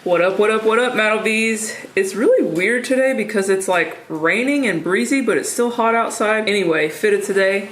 What up, what up, what up, Metal Bees? It's really weird today because it's like raining and breezy, but it's still hot outside. Anyway, fitted today.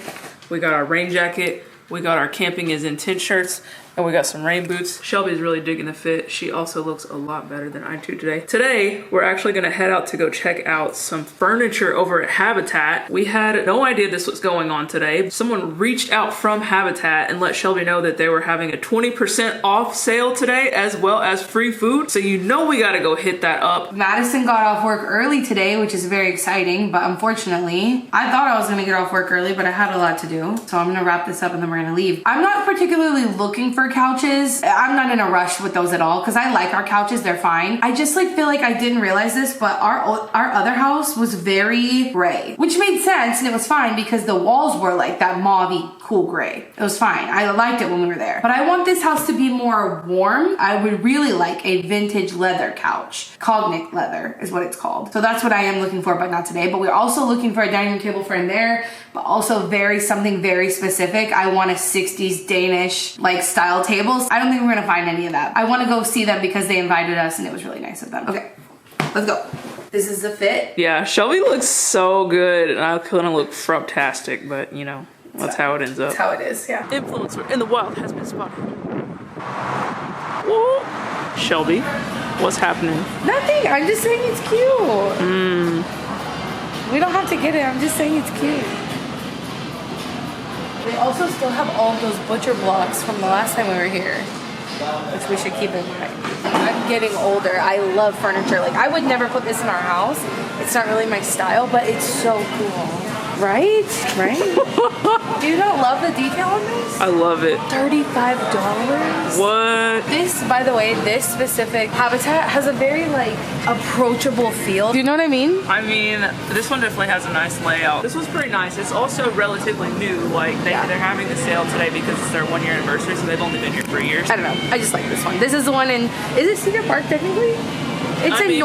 We got our rain jacket. We got our camping is in Thinx shirts. And we got some rain boots. Shelby's really digging the fit. She also looks a lot better than I do today. Today, we're actually gonna head out to go check out some furniture over at Habitat. We had no idea this was going on today. Someone reached out from Habitat and let Shelby know that they were having a 20% off sale today, as well as free food. So you know we gotta go hit that up. Madison got off work early today, which is very exciting, but unfortunately, I thought I was gonna get off work early, but I had a lot to do. So I'm gonna wrap this up and then we're gonna leave. I'm not particularly looking for couches. I'm not in a rush with those at all because I like our couches, they're fine. I just like feel like I didn't realize this, but our other house was very gray, which made sense and it was fine because the walls were like that mauve-y cool gray. It was fine. I liked it when we were there. But I want this house to be more warm. I would really like a vintage leather couch. Cognac leather is what it's called. So that's what I am looking for, but not today. But we're also looking for a dining table for in there, but also something very specific. I want a 60s Danish like style tables. I don't think we're gonna find any of that. I wanna go see them because they invited us and it was really nice of them. Okay, let's go. This is the fit. Yeah, Shelby looks so good and I couldn't look fruptastic, but you know, that's how it ends up. That's how it is, yeah. Influencer in the wild has been spotted. Whoa. Shelby, what's happening? Nothing, I'm just saying it's cute. We don't have to get it, I'm just saying it's cute. They also still have all of those butcher blocks from the last time we were here, which we should keep in mind. I'm getting older. I love furniture. Like, I would never put this in our house. It's not really my style, but it's so cool. Right? Right? Do you not love the detail on this? I love it. $35? What? This, by the way, this specific Habitat has a very, like, approachable feel. Do you know what I mean? I mean, this one definitely has a nice layout. This one's pretty nice. It's also relatively new. Like, they're having the sale today because it's their 1 year anniversary, so they've only been here 3 years. I don't know. I just like this one. This is the one in, is it Cedar Park technically? It's in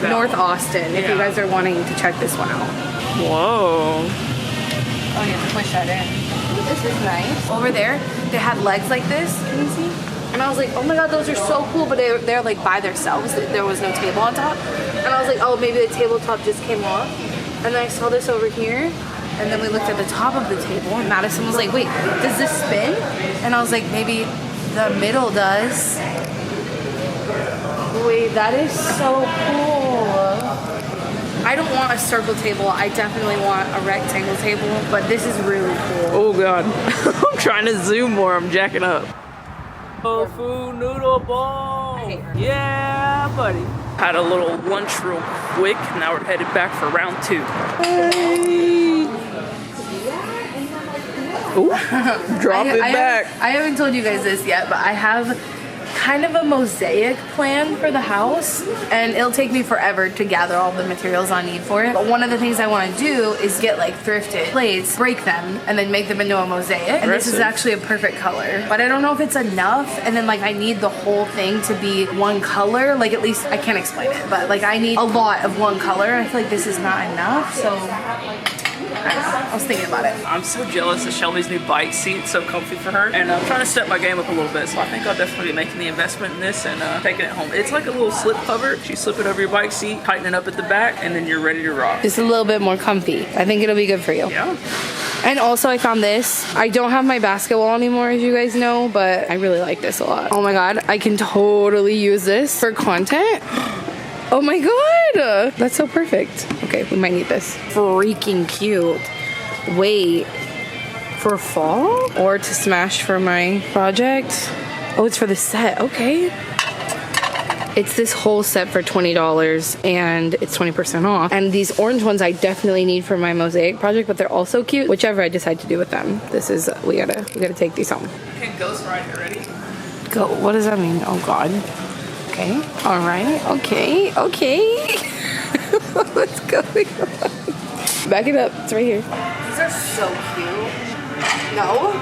North Austin, if you guys are wanting to check this one out. Whoa. Oh, you have to push that in. This is nice. Over there, they had legs like this. Can you see? And I was like, oh my god, those are so cool. But they're like by themselves. There was no table on top. And I was like, oh, maybe the tabletop just came off. And then I saw this over here. And then we looked at the top of the table. And Madison was like, wait, does this spin? And I was like, maybe the middle does. Wait, that is so cool. I don't want a circle table. I definitely want a rectangle table, but this is really cool. Oh god. I'm trying to zoom more. I'm jacking up. Tofu noodle bowl. Yeah, buddy. Had a little lunch real quick. Now we're headed back for round 2. Hey. Ooh, drop it back. I haven't told you guys this yet, but I have kind of a mosaic plan for the house, and it'll take me forever to gather all the materials I need for it. But one of the things I want to do is get like thrifted plates, break them, and then make them into a mosaic. And this is actually a perfect color, but I don't know if it's enough. And then like I need the whole thing to be one color. Like at least I can't explain it, but like I need a lot of one color. I feel like this is not enough, so I was thinking about it. I'm so jealous of Shelby's new bike seat. It's so comfy for her. And I'm trying to step my game up a little bit. So I think I'll definitely be making the investment in this and taking it home. It's like a little slip cover. You slip it over your bike seat, tighten it up at the back, and then you're ready to rock. Just a little bit more comfy. I think it'll be good for you. Yeah. And also I found this. I don't have my basketball anymore, as you guys know, but I really like this a lot. Oh my god, I can totally use this for content. Oh my god, that's so perfect. Okay, we might need this. Freaking cute. Wait, for fall or to smash for my project? Oh, it's for the set. Okay. It's this whole set for $20 and it's 20% off. And these orange ones I definitely need for my mosaic project, but they're also cute. Whichever I decide to do with them. This is we gotta take these home. Okay, ghost ride, you ready? Go. What does that mean? Oh god. Okay. All right. Okay. Okay. What's going on? Back it up. It's right here. These are so cute. No?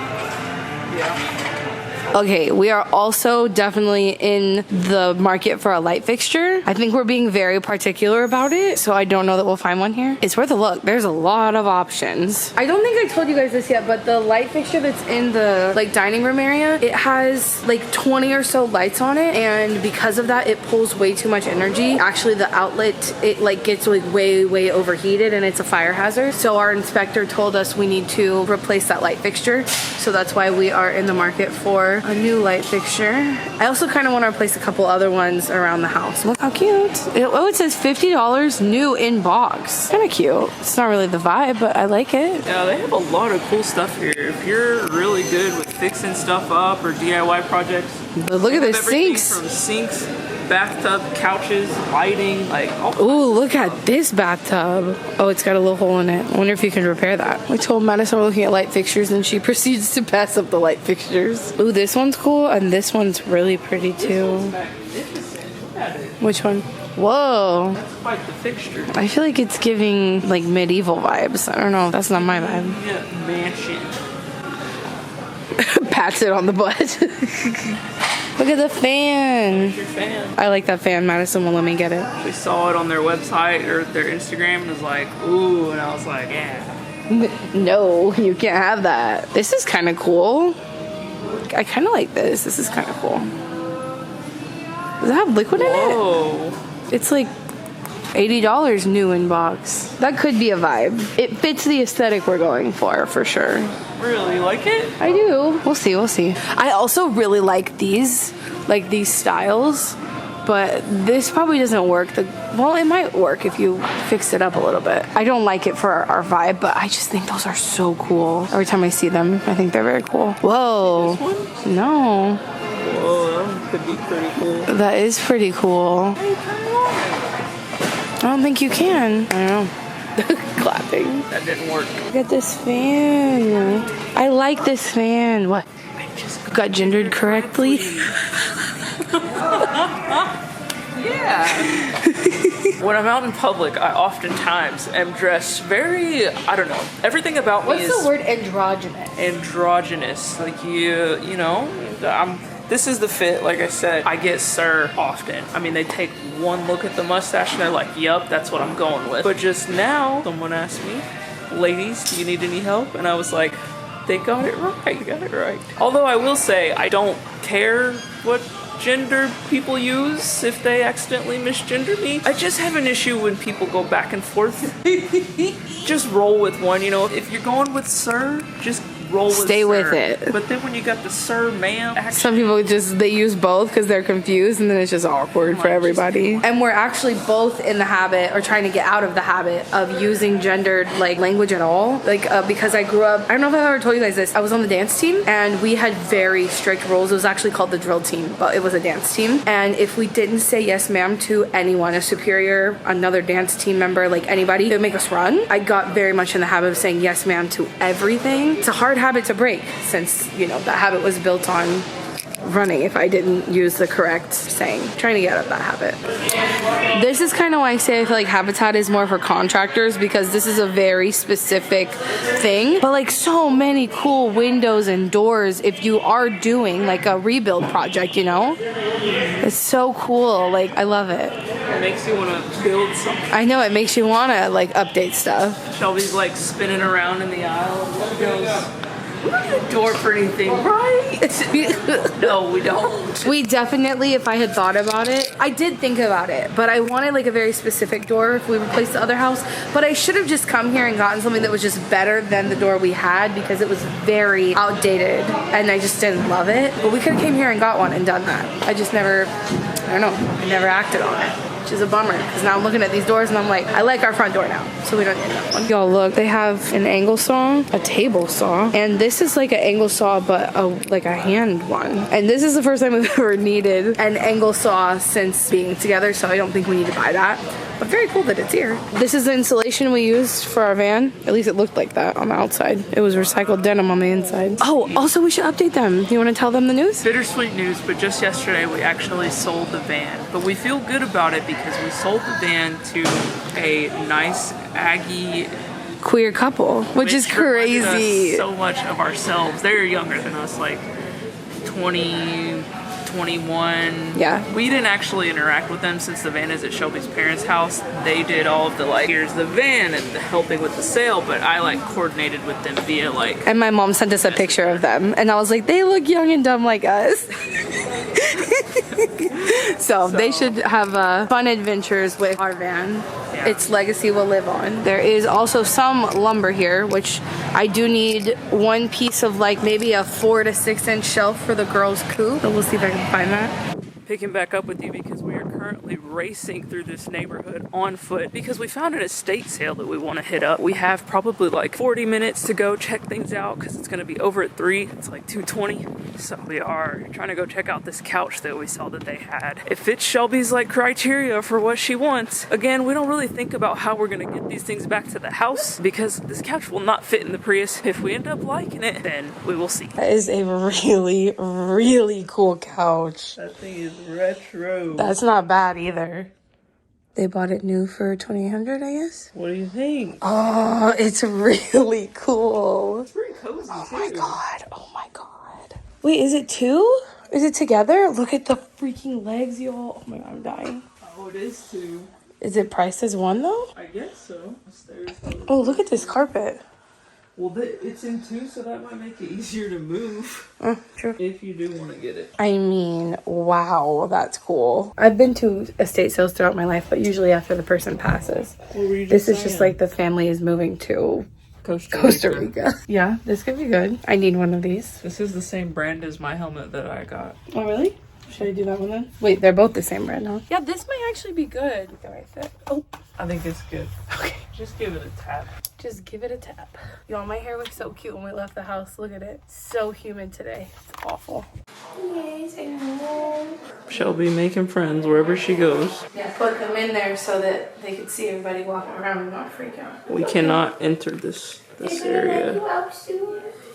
Yeah. Okay, we are also definitely in the market for a light fixture. I think we're being very particular about it, so I don't know that we'll find one here. It's worth a look. There's a lot of options. I don't think I told you guys this yet, but the light fixture that's in the like dining room area, it has like 20 or so lights on it, and because of that, it pulls way too much energy. Actually, the outlet, it like gets like way overheated, and it's a fire hazard. So our inspector told us we need to replace that light fixture. So that's why we are in the market for a new light fixture. I also kind of want to replace a couple other ones around the house. Look how cute. It says $50 new in box. Kind of cute. It's not really the vibe, but I like it. Yeah, they have a lot of cool stuff here. If you're really good with fixing stuff up or DIY projects, but look at this sinks. From sinks, bathtub, couches, lighting, like all. Ooh, look at this bathtub. Oh, it's got a little hole in it. I wonder if you can repair that. We told Madison we're looking at light fixtures, and she proceeds to pass up the light fixtures. Ooh, this one's cool, and this one's really pretty too. Which one? Whoa. That's quite the fixture. I feel like it's giving like medieval vibes. I don't know. That's not my vibe. Yeah, mansion. Pats it on the butt. Look at the fan. Your fan. I like that fan. Madison will let me get it. We saw it on their website or their Instagram and was like, ooh, and I was like, yeah. No, you can't have that. This is kind of cool. I kind of like this. This is kind of cool. Does it have liquid in it? Whoa. It's like $80 new in box. That could be a vibe. It fits the aesthetic we're going for sure. Really, you like it? I do. We'll see. I also really like these styles, but this probably doesn't work. Well, it might work if you fix it up a little bit. I don't like it for our vibe, but I just think those are so cool. Every time I see them, I think they're very cool. Whoa. This one? No. Whoa, that one could be pretty cool. That is pretty cool. I don't think you can. I don't know. Clapping. That didn't work. Look at this fan. I like this fan. What? I just Got gendered correctly? Yeah. When I'm out in public, I oftentimes am dressed very, I don't know, everything about me is... What's the word androgynous? Androgynous. Like you know, this is the fit, like I said. I get sir often. I mean, they take one look at the mustache and they're like, yup, that's what I'm going with. But just now, someone asked me, ladies, do you need any help? And I was like, they got it right. Although I will say, I don't care what gender people use if they accidentally misgender me. I just have an issue when people go back and forth. Just roll with one, you know. If you're going with sir, just roll with Stay sir. with it. But then when you got the sir, ma'am, Some people they use both because they're confused, and then it's just awkward for everybody. And we're actually both in the habit, or trying to get out of the habit, of using gendered like language at all. Like because I grew up, I don't know if I've ever told you guys this. I was on the dance team, and we had very strict rules. It was actually called the drill team, but it was a dance team. And if we didn't say yes ma'am to anyone, a superior, another dance team member, like anybody, it would make us run. I got very much in the habit of saying yes ma'am to everything. It's a hard habit to break, since you know that habit was built on running if I didn't use the correct saying. Trying to get out of that habit. This is kind of why I say I feel like Habitat is more for contractors, because this is a very specific thing, but like so many cool windows and doors if you are doing like a rebuild project, you know. It's so cool. Like I love it. it makes you want to build something. I know, it makes you want to like update stuff. Shelby's like spinning around in the aisle and she goes, we don't need a door for anything, right? No, we don't. We definitely, if I had thought about it, I did think about it, but I wanted like a very specific door if we replaced the other house. But I should have just come here and gotten something that was just better than the door we had, because it was very outdated and I just didn't love it. But we could have came here and got one and done that. I just never, I don't know, I never acted on it. Which is a bummer, because now I'm looking at these doors and I'm like, I like our front door now, so we don't need that one. Y'all look, they have an angle saw, a table saw, and this is like an angle saw but like a hand one. And this is the first time we've ever needed an angle saw since being together, so I don't think we need to buy that. But very cool that it's here. This is the insulation we used for our van. At least it looked like that on the outside. It was recycled denim on the inside. Oh, also we should update them. Do you want to tell them the news? Bittersweet news, but just yesterday we actually sold the van. But we feel good about it because we sold the van to a nice Aggie queer couple, which is reminded crazy. us so much of ourselves. They're younger than us, like 20, 21. Yeah. We didn't actually interact with them since the van is at Shelby's parents' house. They did all of the like, here's the van and the helping with the sale, but I like coordinated with them via like. And my mom sent us a picture of them, and I was like, they look young and dumb like us. So they should have fun adventures with our van. Yeah. Its legacy will live on. There is also some lumber here, which I do need one piece of like maybe a 4 to 6 inch shelf for the girls' coop. So we'll see if I can find that. Picking back up with you because we are currently racing through this neighborhood on foot because we found an estate sale that we want to hit up. We have probably like 40 minutes to go check things out because it's going to be over at 3. It's like 2:20. So we are trying to go check out this couch that we saw that they had. It fits Shelby's like criteria for what she wants. Again, we don't really think about how we're going to get these things back to the house because this couch will not fit in the Prius. If we end up liking it, then we will see. That is a really, really cool couch. That thing is retro. That's not bad either. They bought it new for $2,800, I guess. What do you think? Oh, it's really cool. It's pretty cozy Oh too. my god. Oh my god. Wait, is it 2? Is it together? Look at the freaking legs, y'all. Oh my god, I'm dying. Oh, it is 2. Is it priced as 1 though? I guess so. Oh, look at this carpet. Well, it's in 2, so that might make it easier to move. True. If you do want to get it. I mean, wow, that's cool. I've been to estate sales throughout my life, but usually after the person passes. What were you This is saying? just like the family is moving to Costa Rica. Yeah, this could be good. I need one of these. This is the same brand as my helmet that I got. Oh, really? Should I do that one then? Wait, they're both the same brand, huh? Yeah, this might actually be good. The right fit. Oh, I think it's good. okay. Just give it a tap. Just give it a tap. Y'all, my hair was so cute when we left the house. Look at it. So humid today. It's awful. Shelby making friends wherever she goes. Yeah, put them in there so that they could see everybody walking around and not freak out. We cannot enter this area.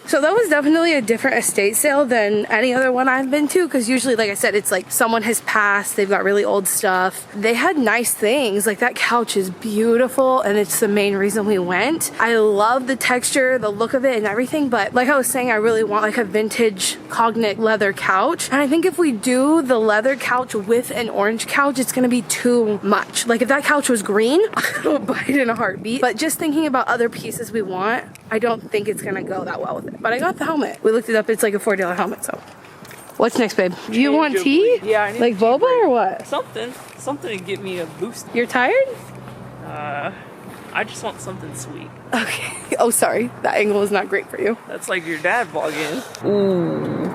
So that was definitely a different estate sale than any other one I've been to, because usually, like I said, it's like someone has passed, they've got really old stuff. They had nice things, like that couch is beautiful and it's the main reason we went. I love the texture, the look of it and everything, but like I was saying, I really want like a vintage Cognac leather couch. And I think if we do the leather couch with an orange couch, it's gonna be too much. Like if that couch was green, I would buy it in a heartbeat. But just thinking about other pieces we want, I don't think it's gonna go that well with it. But I got the helmet. We looked it up. It's like a $4 helmet. So, what's next, babe? Do you want tea? Yeah, I need like boba or what? Something to get me a boost. You're tired? I just want something sweet. Okay. Oh, sorry. That angle is not great for you. That's like your dad vlogging. Ooh,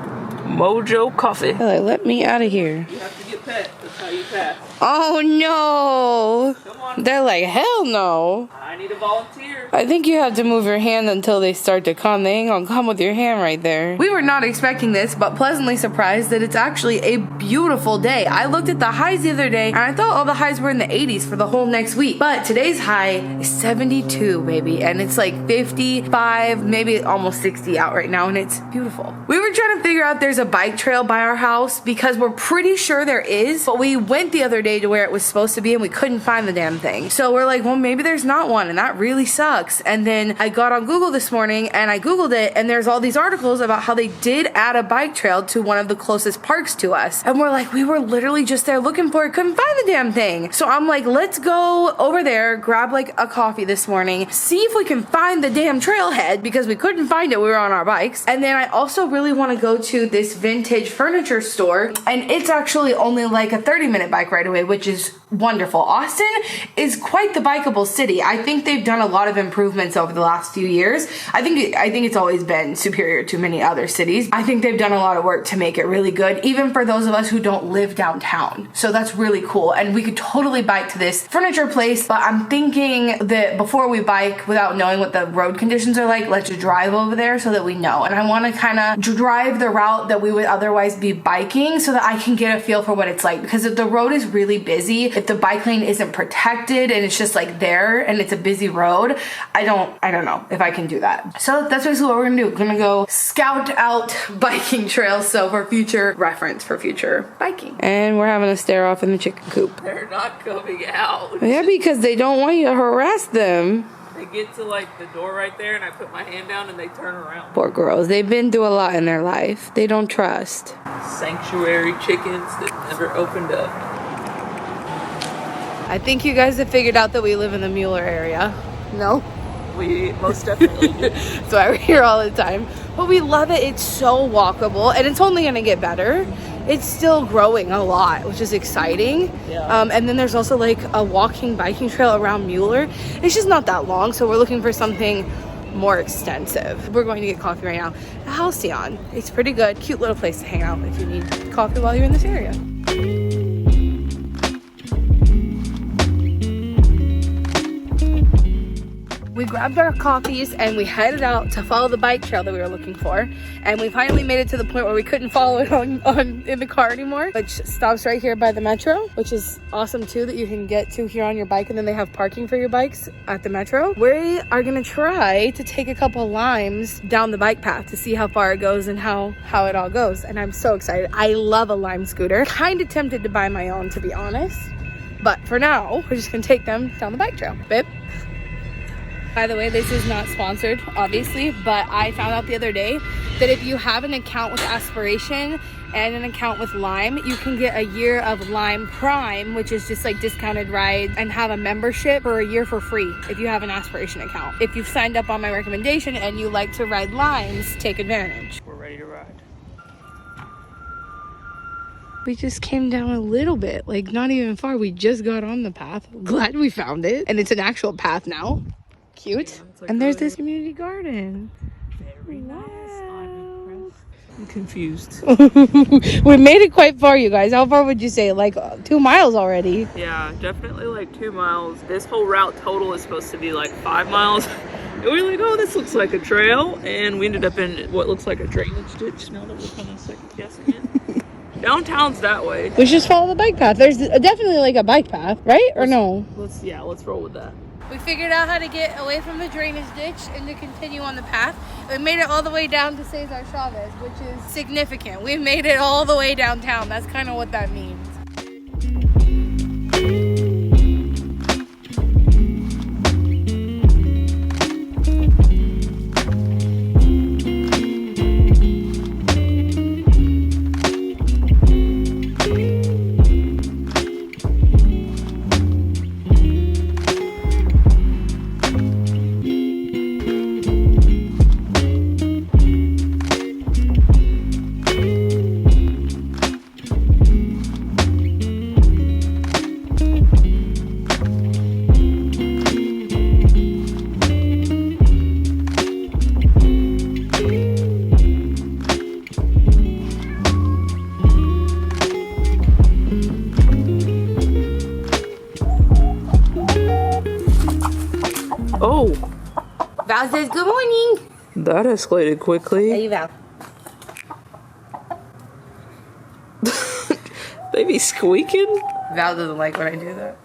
Mojo Coffee. They're like, let me out of here. You have to get pet. That's how you pass. Oh no! Come on. They're like, hell no. I need a volunteer. I think you have to move your hand until they start to come. They ain't gonna come with your hand right there. We were not expecting this, but pleasantly surprised that it's actually a beautiful day. I looked at the highs the other day and I thought all the highs were in the 80s for the whole next week. But today's high is 72, baby. And it's like 55, maybe almost 60 out right now, and it's beautiful. We were trying to figure out there's a bike trail by our house because we're pretty sure there is, but we went the other day to where it was supposed to be and we couldn't find the damn thing. So we're like, well, maybe there's not one, and that really sucks. And then I got on Google this morning and I Googled it, and there's all these articles about how they did add a bike trail to one of the closest parks to us. And we're like, we were literally just there looking for it, couldn't find the damn thing. So I'm like, let's go over there, grab like a coffee this morning, see if we can find the damn trailhead, because we couldn't find it, we were on our bikes. And then I also really want to go to this vintage furniture store, and it's actually only like a 30-minute bike ride away, which is wonderful. Austin is quite the bikeable city. I think they've done a lot of improvements over the last few years. I think it's always been superior to many other cities. I think they've done a lot of work to make it really good, even for those of us who don't live downtown. So that's really cool. And we could totally bike to this furniture place, but I'm thinking that before we bike, without knowing what the road conditions are like, let's just drive over there so that we know. And I want to kind of drive the route that we would otherwise be biking so that I can get a feel for what it's like. Because if the road is really busy, if the bike lane isn't protected and it's just like there and it's a busy road, I don't know if I can do that. So that's basically what we're gonna do. We're gonna go scout out biking trails, so for future reference, for future biking. And we're having a stare off in the chicken coop. They're not coming out. Yeah, because they don't want you to harass them. They get to like the door right there and I put my hand down and they turn around. Poor girls. They've been through a lot in their life. They don't trust. Sanctuary chickens that never opened up. I think you guys have figured out that we live in the Mueller area. No? We most definitely do. That's why we're here all the time. But we love it. It's so walkable and it's only gonna get better. It's still growing a lot, which is exciting. Yeah. And then there's also like a walking biking trail around Mueller. It's just not that long, so we're looking for something more extensive. We're going to get coffee right now at Halcyon. It's pretty good, cute little place to hang out if you need coffee while you're in this area. We grabbed our coffees and we headed out to follow the bike trail that we were looking for. And we finally made it to the point where we couldn't follow it in the car anymore, which stops right here by the metro, which is awesome too, that you can get to here on your bike, and then they have parking for your bikes at the metro. We are gonna try to take a couple limes down the bike path to see how far it goes and how it all goes. And I'm so excited. I love a lime scooter. Kind of tempted to buy my own, to be honest. But for now, we're just gonna take them down the bike trail. Babe? By the way, this is not sponsored, obviously, but I found out the other day that if you have an account with Aspiration and an account with Lime, you can get a year of Lime Prime, which is just like discounted rides, and have a membership for a year for free if you have an Aspiration account. If you've signed up on my recommendation and you like to ride Limes, take advantage. We're ready to ride. We just came down a little bit, like not even far. We just got on the path. Glad we found it. And it's an actual path now. Cute. Yeah, like, and there's this community garden. Very nice. I'm confused. We made it quite far, you guys. How far would you say? Like 2 miles already? Yeah, definitely like 2 miles. This whole route total is supposed to be like 5 miles. And we were like, oh, this looks like a trail. And we ended up in what looks like a drainage ditch now that we're kind of second guessing it. Downtown's that way. We should just follow the bike path. There's definitely like a bike path, right? Or no? Let's roll with that. We figured out how to get away from the drainage ditch and to continue on the path. We made it all the way down to Cesar Chavez, which is significant. We made it all the way downtown. That's kind of what that means. Oh, Val says good morning. that escalated quickly. Hey, Val. They be squeaking. Val doesn't like when I do that.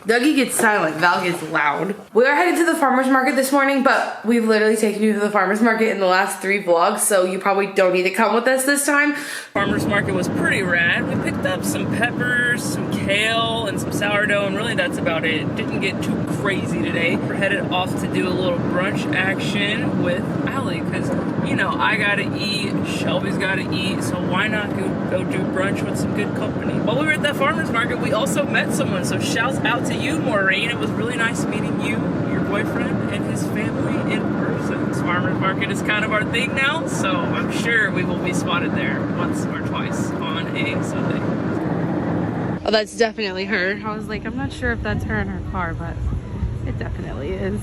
Dougie gets silent, Val gets loud. We are headed to the farmer's market this morning, but we've literally taken you to the farmer's market in the last 3 vlogs, so you probably don't need to come with us this time. Farmer's market was pretty rad. We picked up some peppers, some kale, and some sourdough, and really that's about it. Didn't get too crazy today. We're headed off to do a little brunch action with Allie, because, you know, I gotta eat, Shelby's gotta eat, so why not go do brunch with some good company? While we were at that farmer's market, we also met someone, so shouts out to you, Maureen. It was really nice meeting you, your boyfriend, and his family in person. This farmer's market is kind of our thing now, so I'm sure we will be spotted there once or twice on a Sunday. Oh, that's definitely her. I was like, I'm not sure if that's her in her car, but it definitely is.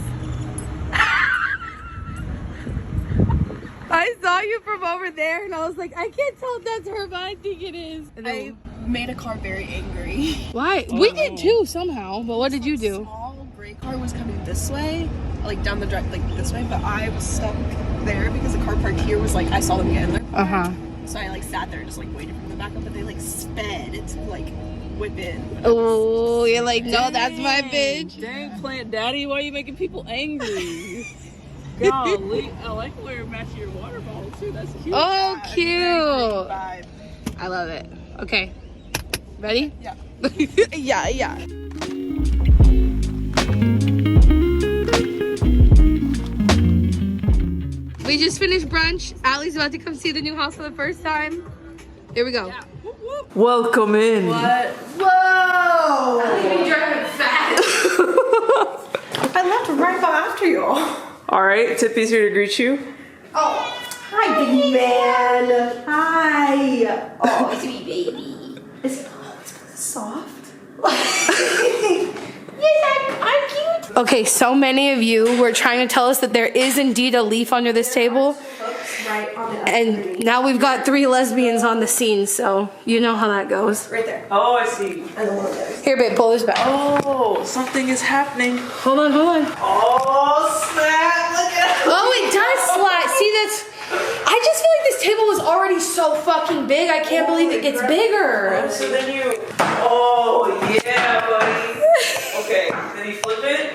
I saw you from over there and I was like, I can't tell if that's her, but I think it is. And then, I made a car very angry. why? We did too somehow, but what did you do? A small gray car was coming this way, like down the drive, like this way, but I was stuck there because the car parked here was like, I saw them get in their car. Uh-huh. So I like sat there just like waited for them to back up, but they like sped to like whip in. Oh, you're like, no, that's my bitch. Dang, Plant Daddy, why are you making people angry? Golly, I like where it matches your water bottle too. That's cute. Oh, cute. Vibe. I love it. Okay. Ready? Yeah. Yeah. We just finished brunch. Allie's about to come see the new house for the first time. Here we go. Yeah. Whoop, whoop. Welcome in. What? Whoa! Allie's been driving fast. I left right after you. All right, Tippy's here to greet you. Oh, hi, big man. Hi. Oh, sweet baby. It's soft. Yes, I'm cute. Okay, so many of you were trying to tell us that there is indeed a leaf under this table. Right on the And now we've got 3 lesbians on the scene, so you know how that goes. right there. Oh, I see. And the one there. Here, babe, pull this back. Oh, something is happening. Hold on, hold on. Oh, snap. Look at it. Oh, it does slide. See, that's... I just feel like this table was already so fucking big. I can't believe it gets bigger. So then you... Oh, yeah, buddy. Okay, then you flip it.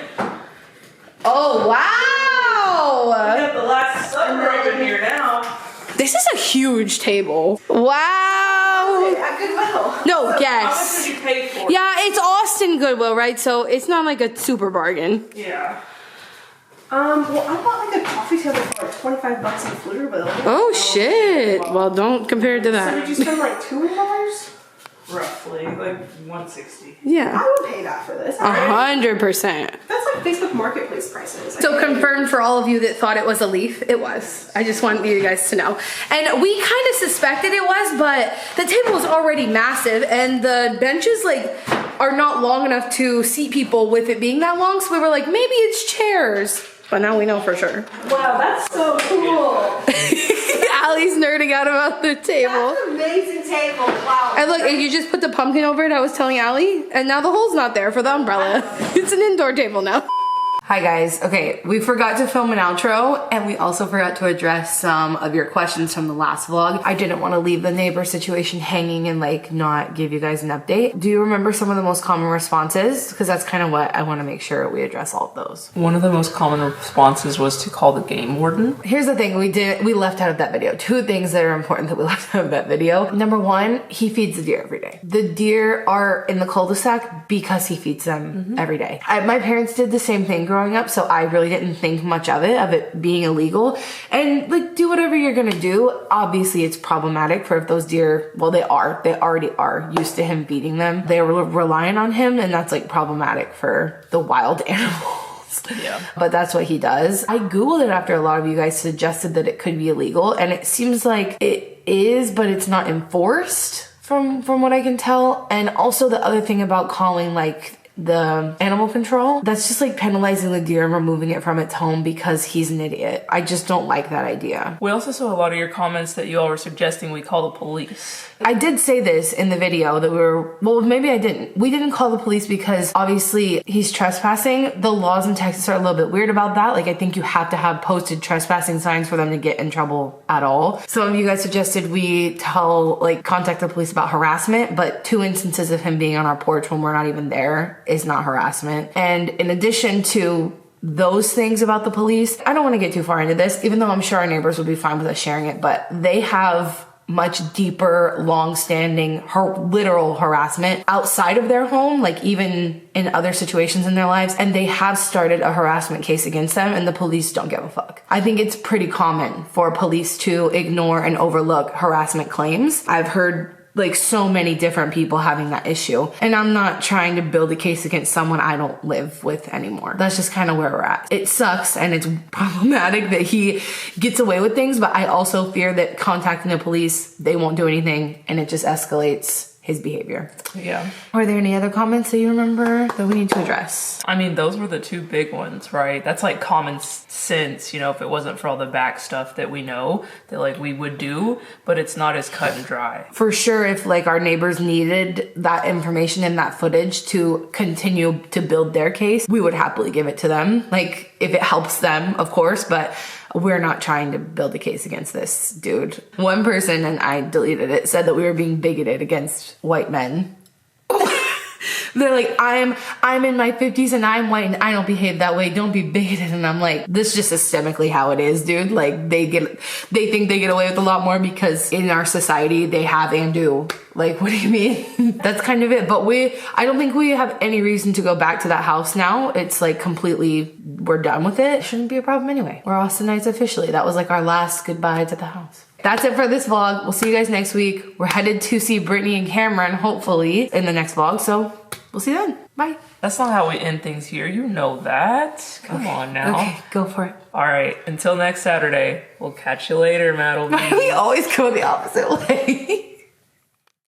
Oh, We wow. got the last supper up in here now. This is a huge table. Wow. At Goodwill. No, How much guess. did you pay for it? Yeah, it's Austin Goodwill, right? So it's not like a super bargain. Yeah. Well, I bought like a coffee table for like $25 in Pflugerville. Oh, shit. Well, don't compare it to So did that. you spend like $200? Roughly, like 160. Yeah. I would pay that for this. 100%. That's like Facebook Marketplace prices. So confirmed for all of you that thought it was a leaf, it was. I just want you guys to know. And we kind of suspected it was, but the table was already massive and the benches like are not long enough to seat people with it being that long. So we were like, maybe it's chairs. But now we know for sure. Wow, that's so cool. Allie's nerding out about the table. That's an amazing table. Wow. And look, and you just put the pumpkin over it, I was telling Allie, and now the hole's not there for the umbrella. It's an indoor table now. Hi guys, okay, we forgot to film an outro and we also forgot to address some of your questions from the last vlog. I didn't want to leave the neighbor situation hanging and like not give you guys an update. Do you remember some of the most common responses? Because that's kind of what I want to make sure we address all of those. One of the most common responses was to call the game warden. Here's the thing, we left out of that video. 2 things that are important that we left out of that video. Number 1, he feeds the deer every day. The deer are in the cul-de-sac because he feeds them every day. My parents did the same thing growing up, so I really didn't think much of it being illegal. And like, do whatever you're gonna do. Obviously it's problematic for if those deer, well they already are used to him feeding them. They're relying on him and that's like problematic for the wild animals. Yeah. But that's what he does. I Googled it after a lot of you guys suggested that it could be illegal and it seems like it is, but it's not enforced from what I can tell. And also the other thing about calling like the animal control, that's just like penalizing the deer and removing it from its home because he's an idiot. I just don't like that idea. We also saw a lot of your comments that you all were suggesting we call the police. I did say this in the video that well, maybe I didn't. We didn't call the police because obviously he's trespassing. The laws in Texas are a little bit weird about that. Like I think you have to have posted trespassing signs for them to get in trouble at all. Some of you guys suggested we contact the police about harassment, but 2 instances of him being on our porch when we're not even there is not harassment. And in addition to those things about the police, I don't want to get too far into this, even though I'm sure our neighbors would be fine with us sharing it, but they have much deeper, long-standing, literal harassment outside of their home, like even in other situations in their lives, and they have started a harassment case against them and the police don't give a fuck. I think it's pretty common for police to ignore and overlook harassment claims. I've heard like so many different people having that issue. And I'm not trying to build a case against someone I don't live with anymore. That's just kind of where we're at. It sucks and it's problematic that he gets away with things, but I also fear that contacting the police, they won't do anything and it just escalates his behavior. Yeah. Are there any other comments that you remember that we need to address? I mean, those were the 2 big ones, right? That's like common sense, you know, if it wasn't for all the back stuff that we know that like we would do, but it's not as cut and dry. For sure, if like our neighbors needed that information and that footage to continue to build their case, we would happily give it to them. Like if it helps them, of course, but we're not trying to build a case against this dude. One person, and I deleted it, said that we were being bigoted against white men. They're like, I'm in my 50s and I'm white and I don't behave that way. Don't be bigoted. And I'm like, this is just systemically how it is, dude. Like they think they get away with a lot more because in our society they have and do. Like, what do you mean? That's kind of it. But I don't think we have any reason to go back to that house now. It's like completely, we're done with it. It shouldn't be a problem anyway. We're Austinites officially. That was like our last goodbye to the house. That's it for this vlog. We'll see you guys next week. We're headed to see Brittany and Cameron, hopefully, in the next vlog. So we'll see you then. Bye. That's not how we end things here. You know that. Come on now. Okay, go for it. All right. Until next Saturday. We'll catch you later, Madeline. We always go the opposite way.